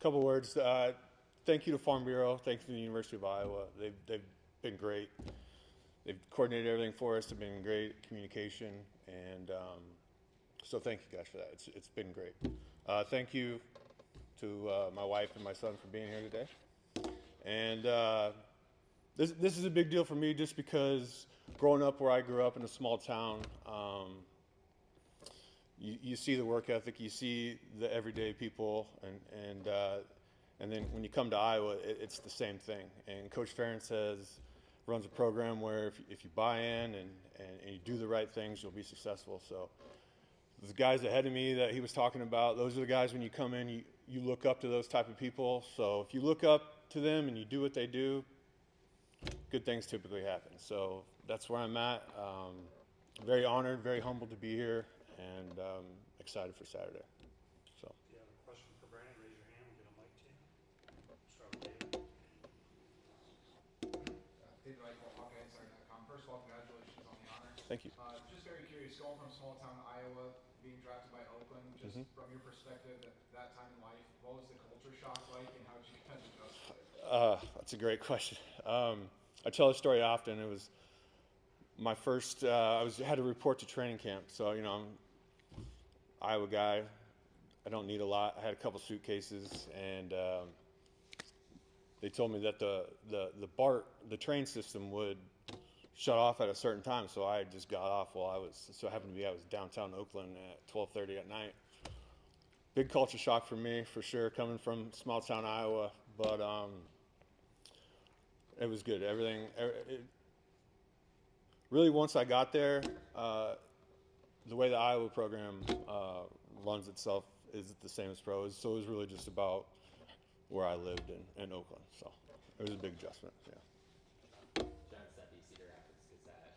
Couple words. Thank you to Farm Bureau. Thank you to the University of Iowa. They've been great. They've coordinated everything for us. They've been great communication, and so thank you guys for that. It's been great. Thank you to my wife and my son for being here today. And this is a big deal for me just because growing up where I grew up in a small town, you see the work ethic, you see the everyday people, and then when you come to Iowa, it's the same thing. And Coach Ferentz runs a program where if you buy in and you do the right things, you'll be successful. So the guys ahead of me that he was talking about, those are the guys when you come in, you look up to those type of people. So if you look up to them and you do what they do, good things typically happen. So that's where I'm at. Very honored, very humbled to be here, and excited for Saturday. So. If you have a question for Brandon, raise your hand. We'll get a mic to you. Start with David. David Eichel, HawkeyeInsider.com. First of all, congratulations on the honor. Thank you. Just very curious, going from small town Iowa, being drafted by Oakland, just from your perspective at that time in life, what was the culture shock like, and how did you kind of adjust to it? That's a great question. I tell this story often. It was my first. Had to report to training camp, so I'm Iowa guy. I don't need a lot. I had a couple suitcases, and they told me that the train system would shut off at a certain time. So I just got off while I was downtown Oakland at 12:30 at night. Big culture shock for me, for sure, coming from small town Iowa, but it was good. Really, once I got there, the way the Iowa program runs itself is the same as pros. So it was really just about where I lived in Oakland. So it was a big adjustment. Yeah. John Seppi, Cedar Rapids Gazette.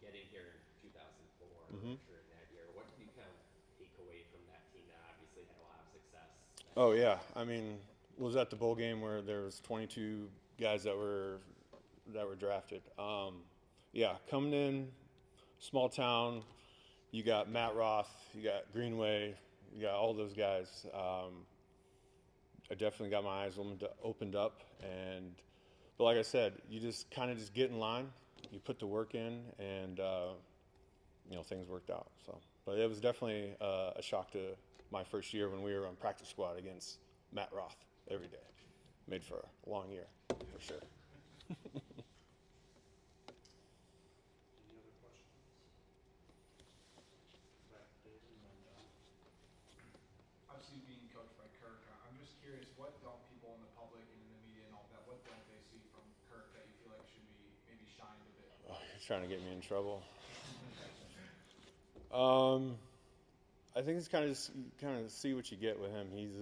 Getting here in 2004, during that year, what did you kind of take away from that team that obviously had a lot of success? Oh yeah, I mean, was at the bowl game where there was 22 guys that were drafted. Yeah, coming in, small town, you got Matt Roth, you got Greenway, you got all those guys. I definitely got my eyes opened up, but like I said, you just kind of just get in line, you put the work in, and things worked out. So, but it was definitely a shock to my first year when we were on practice squad against Matt Roth every day. Made for a long year, for sure. Any other questions? Back to David and then John. Obviously, being coached by Kirk, I'm just curious, what don't people in the public and in the media and all that, what don't they see from Kirk that you feel like should be maybe shined a bit? He's trying to get me in trouble. I think it's kind of see what you get with him. He's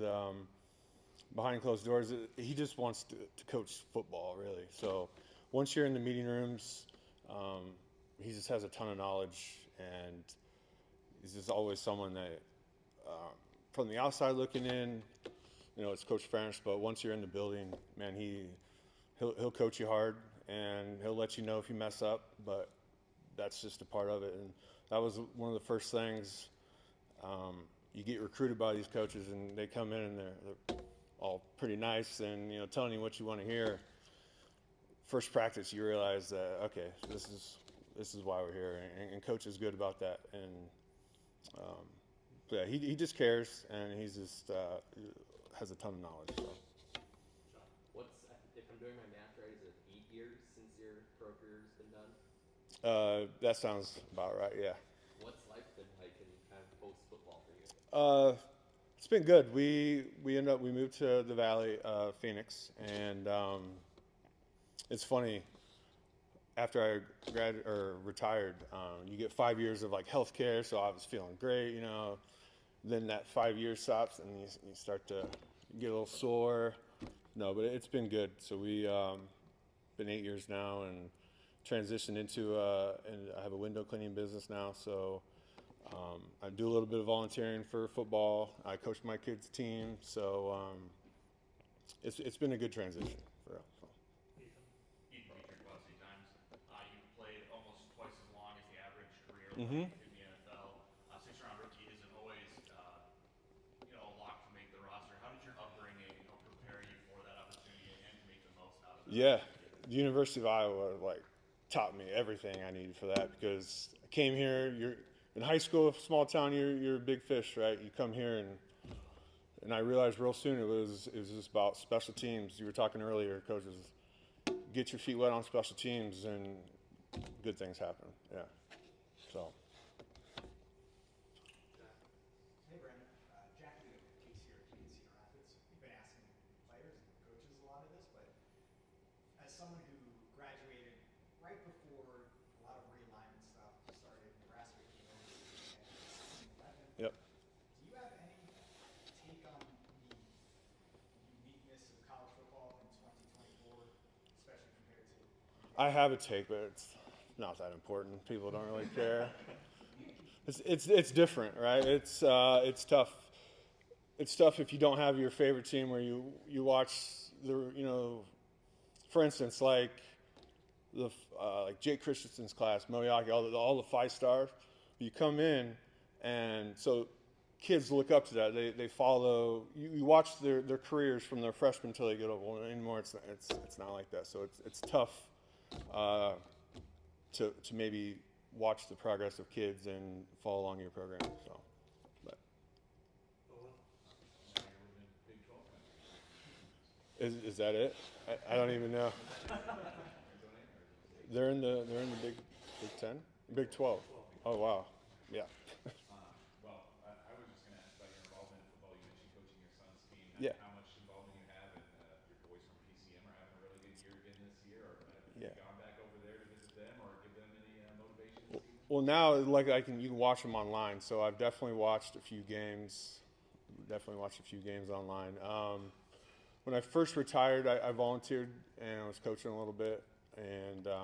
behind closed doors. He just wants to coach football, really. So once you're in the meeting rooms, he just has a ton of knowledge, and he's just always someone that, from the outside looking in, it's Coach Ferentz. But once you're in the building, man, he'll coach you hard, and he'll let you know if you mess up. But that's just a part of it, and that was one of the first things. You get recruited by these coaches, and they come in and they're all pretty nice and telling you what you want to hear. First practice, you realize that okay, this is why we're here, and coach is good about that. And yeah, he just cares, and he's just has a ton of knowledge. So. If I'm doing my math right, is it 8 years since your pro career's been done? That sounds about right. Yeah. What's life been like in kind of post football for you? It's been good. We moved to the Valley, Phoenix, and it's funny. After I retired, you get 5 years of like health care, so I was feeling great, Then that 5 years stops, and you start to get a little sore. No, but it's been good. So we been 8 years now, and transitioned into and I have a window cleaning business now. So I do a little bit of volunteering for football. I coach my kids' team, so it's been a good transition for us. So. Ethan Petrik, Bugsy Times. You played almost twice as long as the average career in the NFL. Six-round rookie isn't always, a lock to make the roster. How did your upbringing Yeah, the University of Iowa like taught me everything I needed for that because I came here. You're in high school, small town. You're a big fish, right? You come here and I realized real soon it was just about special teams. You were talking earlier, coaches. Get your feet wet on special teams and good things happen. Yeah. So. Hey, Brandon. Jack Lee with Case here at Cedar Rapids. We've been asking players and coaches a lot of this, but as someone who graduated right before a lot of realignment stuff started, Nebraska came over and 11. Yep. Do you have any take on the uniqueness of college football in 2024, especially compared to? I have a take, but it's not that important. People don't really care. It's different, right? It's tough. It's tough if you don't have your favorite team where you watch for instance, like like Jake Christensen's class, Moyaki, all the 5 stars. You come in, and so kids look up to that. They follow. You watch their careers from their freshmen until they get over. Well, anymore, it's not like that. So it's tough to maybe watch the progress of kids and follow along your program. So, but is that it? I don't even know. They're in the Big 10, Big 12. Oh wow, yeah. Well, I was just going to ask about your involvement in football. You mentioned coaching your son's team. Yeah. How much involvement you have, and your boys from PCM are having a really good year again this year. Or have you Yeah. gone back over there to visit them, or give them any motivation this season? Well, now like you can watch them online. So I've definitely watched a few games. Online. When I first retired, I volunteered and I was coaching a little bit, and